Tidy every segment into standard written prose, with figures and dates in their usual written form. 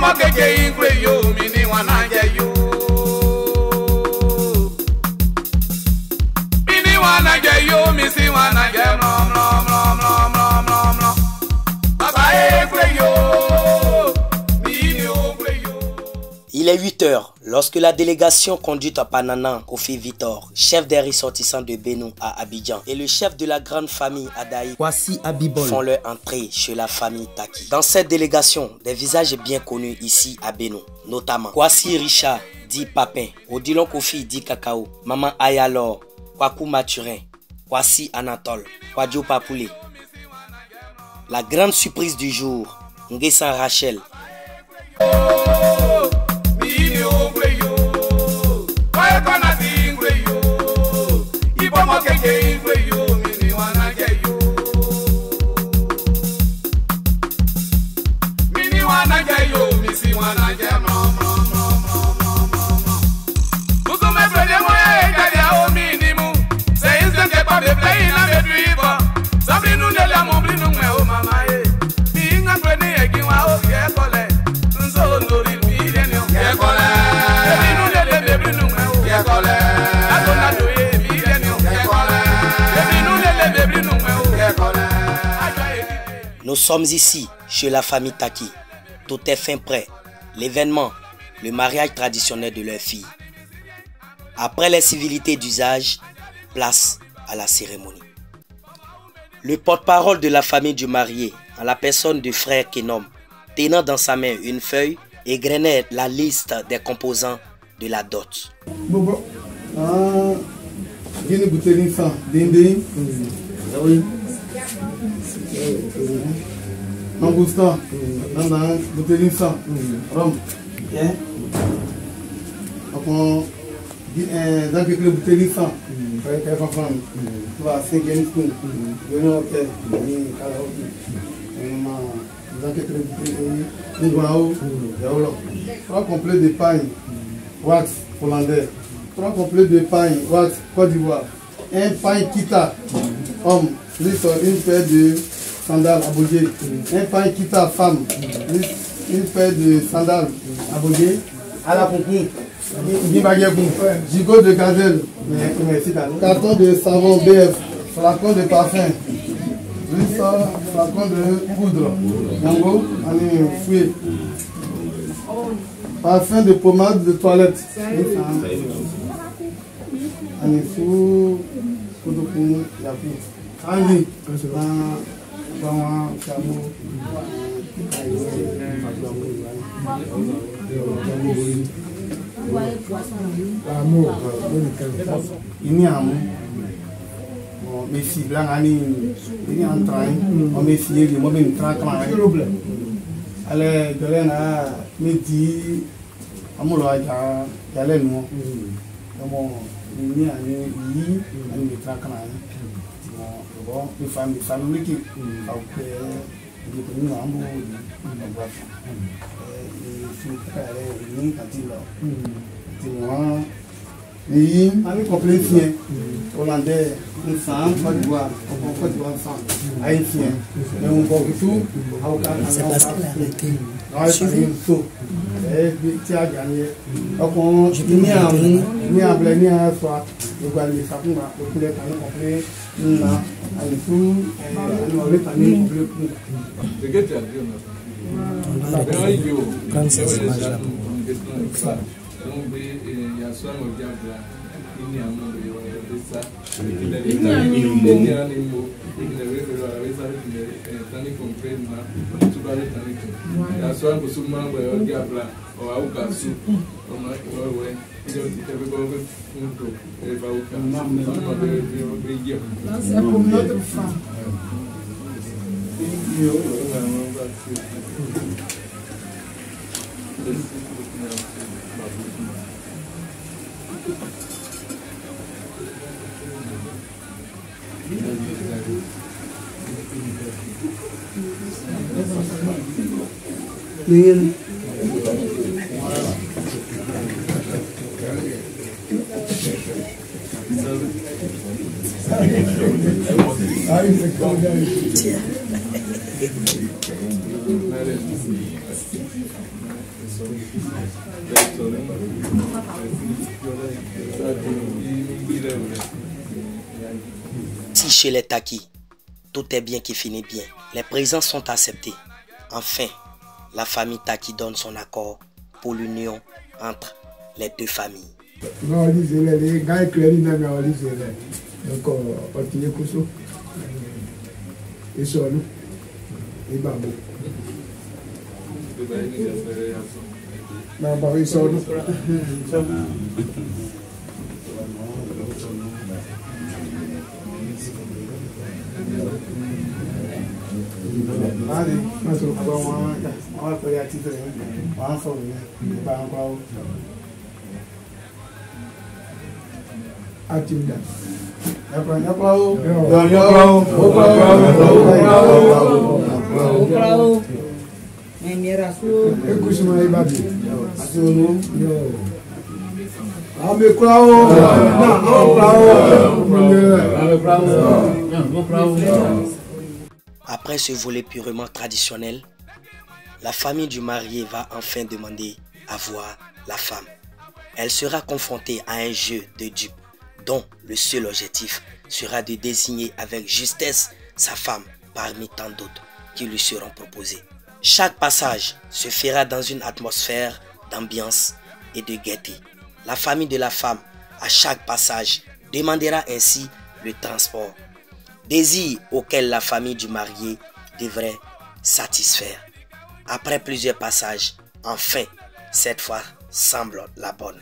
Ipomo keke ingwe yo, mini wanage yo. Mini wanage yo, misi wanage rom rom rom rom rom rom rom. Baba ingwe yo, mini ingwe yo. Il est 8 heures lorsque la délégation conduite par Nana Kofi Victor, chef des ressortissants de Bénou à Abidjan, et le chef de la grande famille Adaï Kwasi Abibol font leur entrée chez la famille Taki. Dans cette délégation, des visages bien connus ici à Bénou, notamment Kwasi Richard dit Papin, Odilon Kofi dit Kakao, Maman Ayalor, Kwaku Maturin, Kwasi Anatole, Kwadjo Papoulé. La grande surprise du jour, Nguessan Rachel. Nous sommes ici, chez la famille Taki. Tout est fin prêt. L'événement, le mariage traditionnel de leur fille. Après les civilités d'usage, place à la cérémonie. Le porte-parole de la famille du marié, en la personne du frère Kenom, tenant dans sa main une feuille, égrenait la liste des composants de la dot. Angustin, Nana, bouteille ça, rhum, bien. Après, dans quelques bouteilles ça, avec un enfant, tu vas 5e spoon, venir au hôtel, dans quelques bouteilles, nous voyons, trois complets de pain, wax hollandais, trois complets de pain, wax Côte d'Ivoire, un pain Kita, homme, une paire de sandales abogées, un pain Kita femme, une paire de sandales abogées, à la pompier, gigot de gazelle, carton de savon BF, flacon de parfum, flacon de poudre, yango, fouet, parfum de pommade de toilette, Andy, ini amu, Messi bilang ini antara, Messi ini mau minta kemana? Ale jalan Messi, kamu loh aja jalan mau, kamu ini minta kemana? Bon, les familles qui ont fait des communes en bout, et avec complétion hollandais, un sang, pas de bois, on peut voir sang, haïtien, mais on voit tout, c'est parce que la réalité, et tu as gagné. Donc, on est à blâmer à soi, le gars de sapin, le poulet complet, nous là, avec tout, on est famille complet. Si chez les Taki, tout est bien qui finit bien. Les présents sont acceptés. Enfin, la famille Taki donne son accord pour l'union entre les deux familles. Après ce volet purement traditionnel, la famille du marié va enfin demander à voir la femme. Elle sera confrontée à un jeu de dupes dont le seul objectif sera de désigner avec justesse sa femme parmi tant d'autres qui lui seront proposées. Chaque passage se fera dans une atmosphère d'ambiance et de gaieté. La famille de la femme, à chaque passage, demandera ainsi le transport, désir auquel la famille du marié devrait satisfaire. Après plusieurs passages, enfin, cette fois semble la bonne.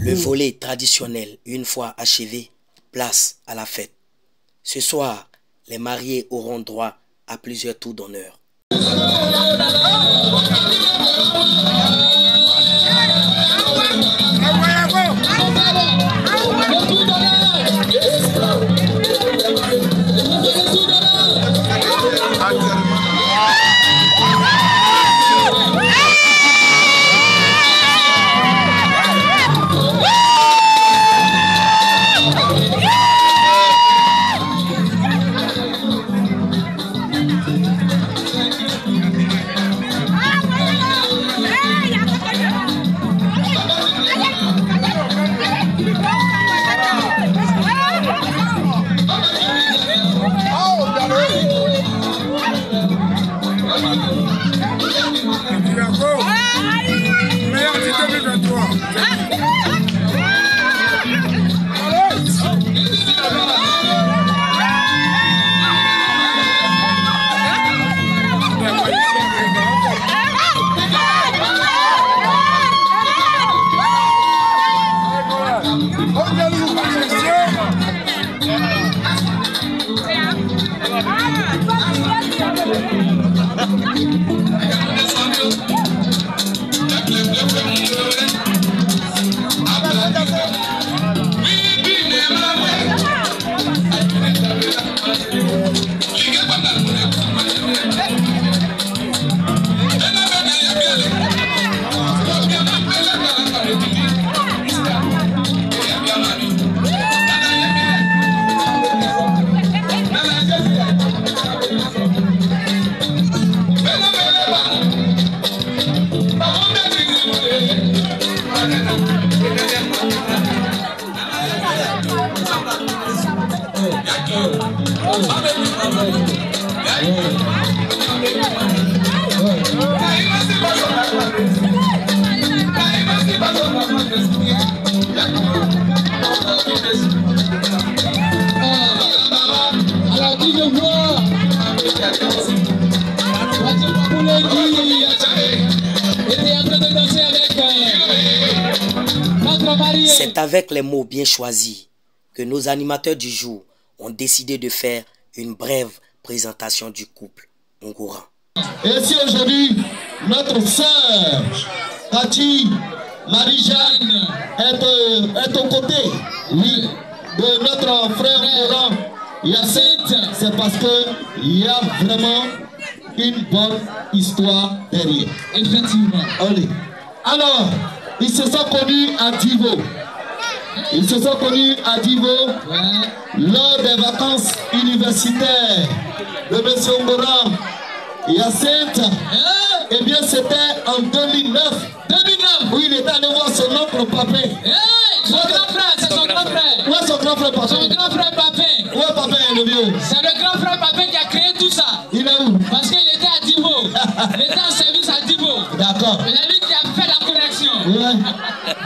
Le volet traditionnel, une fois achevé, place à la fête. Ce soir, les mariés auront droit à plusieurs tours d'honneur. Alors qui je vois C'est avec les mots bien choisis que nos animateurs du jour ont décidé de faire une brève présentation du couple Ongoran. Et si aujourd'hui, notre sœur, Tati, Marie-Jeanne, est aux côtés, oui, de notre frère Ongoran, Yacinthe, c'est parce qu'il y a vraiment une bonne histoire derrière. Effectivement. Allez. Alors, ils se sont connus à Divo. Ils se sont connus à Divo lors des vacances universitaires de M. Ongoran. Yacinthe, eh bien c'était en 2009. 2009. Où il était allé voir son oncle Papin. Son grand frère, c'est son grand frère. Où est son grand frère Papin? Son grand frère Papin. Où est Papin le vieux? C'est le grand frère Papin qui a créé tout ça. Il est où? Parce qu'il était à Divo. Il était en service à Divo. D'accord. C'est lui qui a fait la connexion. Ouais.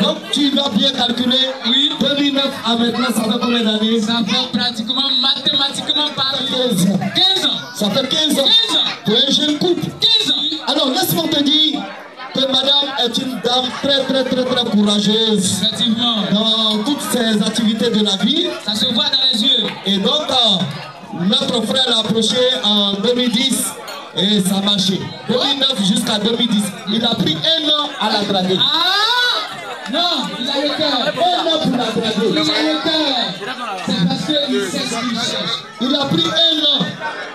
Donc tu vas bien calculer. Oui. 2009 à maintenant, ça fait combien d'années? Ça fait pratiquement, mathématiquement parlé, 15 ans. 15 ans. Ça fait 15 ans. 15 ans. Pour un jeune couple. 15 ans. Alors laisse-moi te dire que madame est une dame très courageuse. Effectivement. Dans toutes ses activités de la vie. Ça se voit dans les yeux. Et donc, notre frère l'a approché en 2010 et ça a marché. 2009 jusqu'à 2010. Il a pris 1 an à la draguer. Ah non, il a le cœur. 1 an pour la draguer. Il a le cœur. C'est parce qu'il sait ce qu'il cherche. Il a pris 1 an.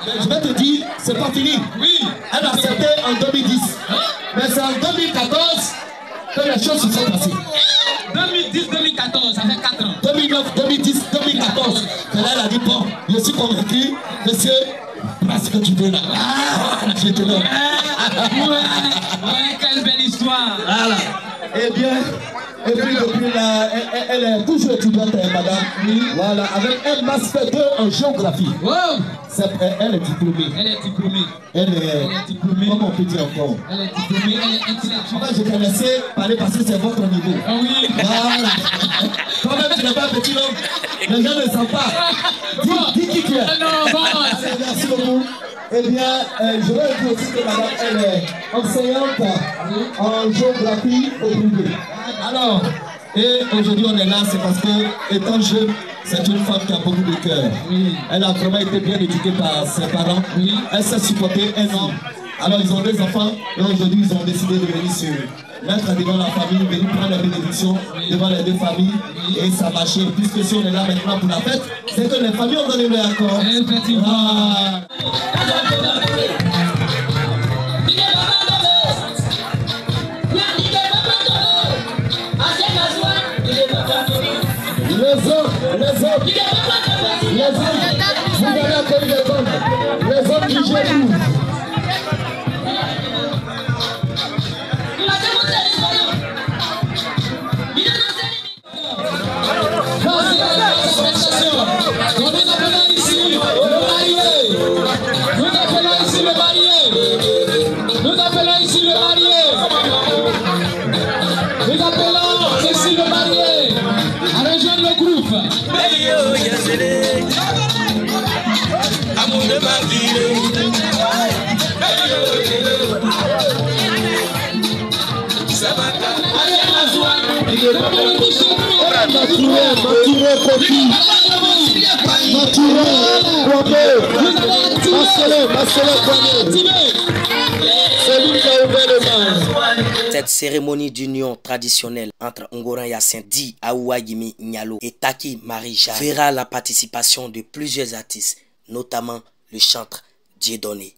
Mais je vais te dire, c'est pas fini. Oui. Elle a accepté en 2010. Mais c'est en 2014 que les choses se sont passées. 2010-2014, ça fait 4 ans. 2009, 2010, 2014. Et là, elle a dit, bon, je suis convaincu, monsieur, voilà ce que tu veux là. Ah, je te donne. Ouais, quelle belle histoire. Voilà. Eh bien, et puis depuis là, elle est toujours étudiante, madame. Oui. Voilà, avec un master 2 en géographie. Wow. Elle est diplômée. Elle est diplômée. Elle est diplômée. Comment on peut dire encore? Elle est diplômée, elle est intellectuelle. Moi, je te laissais parler parce que c'est votre niveau. Ah oui. Voilà. Quand même, tu n'es pas un petit homme. Les gens ne savent pas. Dis qui tu es. Non, bon. Allez, merci beaucoup. Eh bien, je veux dire aussi que madame, elle est enseignante en géographie au privé. Alors, et aujourd'hui on est là, c'est parce que, étant jeune, c'est une femme qui a beaucoup de cœur. Oui. Elle a vraiment été bien éduquée par ses parents. Oui. Elle s'est supportée 1 an. Alors ils ont 2 enfants et aujourd'hui ils ont décidé de venir se mettre devant la famille, venir prendre la bénédiction devant les 2 familles. Et ça marchait. Puisque si on est là maintenant pour la fête, c'est que les familles ont donné leur accord. Effectivement. Les hommes, vous allez appeler les hommes. Les hommes qui gèrent tout. Cette cérémonie d'union traditionnelle entre Ongoran Yacinthe, dit Aouagimi Nyalo et Taki Marie-Jeanne verra la participation de plusieurs artistes, notamment le chanteur Dieudonné.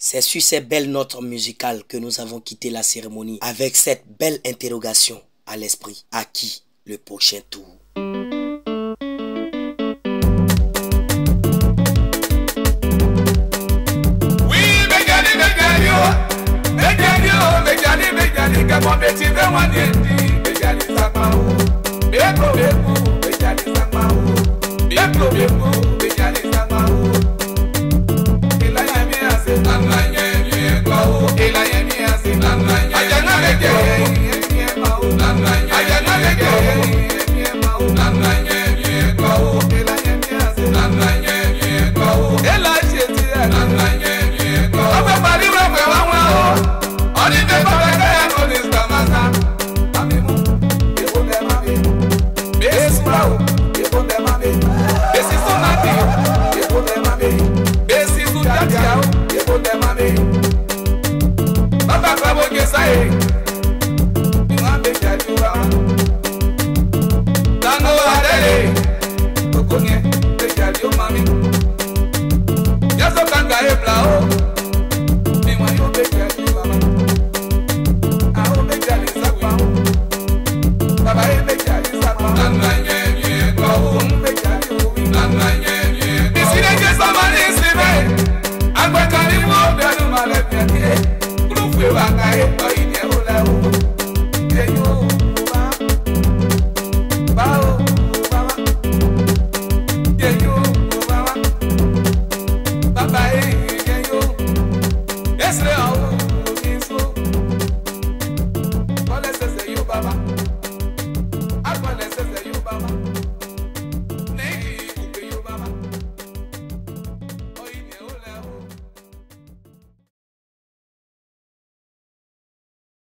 C'est sur ces belles notes musicales que nous avons quitté la cérémonie avec cette belle interrogation à l'esprit. À qui le prochain tour? Yes,